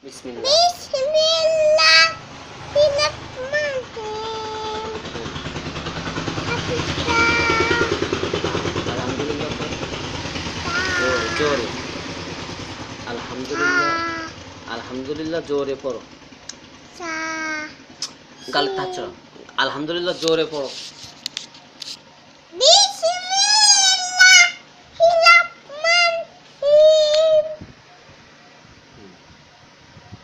বিসমিল্লাহ। আলহামদুলিল্লাহ জোরে জোরে আলহামদুলিল্লাহ আলহামদুলিল্লাহ জোরে পড়ো গাল থাকছ আলহামদুলিল্লাহ জোরে পড়ো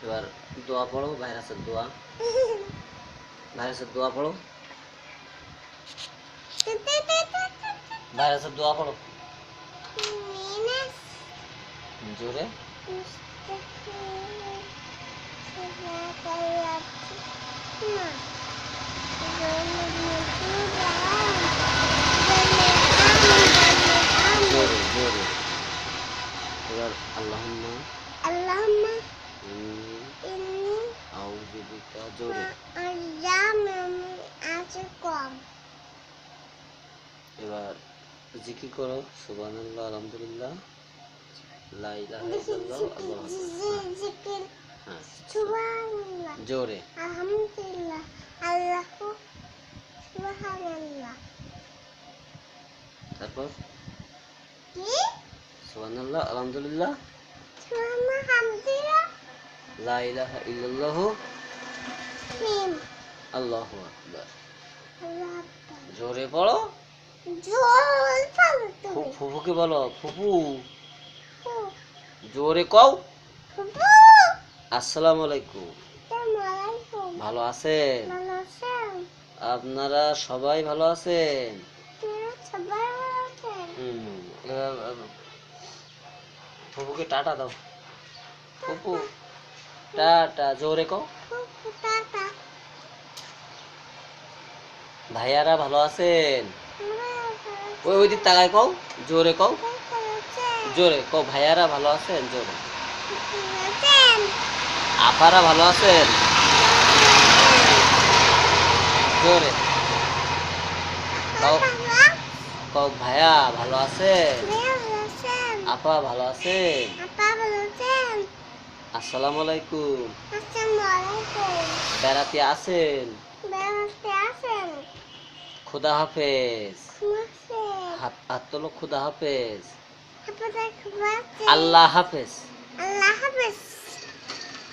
এবার দোয়া পড়ো ভাইরাসের দোয়া পড়ো ভাইরাসের দোয়া পড়ো জোরে জোরে জোরে এবার আল্লাহুম্মা ইন্নী আউযু বিকা জোরে এবার জিকির করো সুবহানাল্লাহ আলহামদুলিল্লাহ লা ইলাহা ইল্লাল্লাহ আল্লাহু আকবার হ্যাঁ জোরে আলহামদুলিল্লাহ আল্লাহু সুবহানাল্লাহ তারপর কি সুবহানাল্লাহ আলহামদুলিল্লাহ সুবহানাল্লাহ লা ইলাহা ইল্লাল্লাহ হিম আল্লাহু আকবার আল্লাহ জোরে পড়ো জোর ফালতু ফুফুকে বলো ফুফু জোরে কও ফুফু আসসালামু আলাইকুম আসসালামু আলাইকুম ভালো আছেন ভালো আছেন আপনারা সবাই ভালো আছেন তোরা সবাই ভালো আছেন ফুফুকে টাটা দাও ফুফু টাটা জোরে কও ফুফু টাটা ভাইয়ারা ভালো আছেন ওই দিক তাকায় কও জোরে কও জোরে কও ভাইয়ারা ভালো আছেন জোরে আপারা ভালো আছেন জোরে কও কও ভাইয়া ভালো আছেন আপা ভালো আছেন আসসালামু আলাইকুম বেড়াতে আছেন খুদা হাফেজ হাত তোলো খুদা হাফেজ আল্লাহ হাফেজ আল্লাহ হাফেজ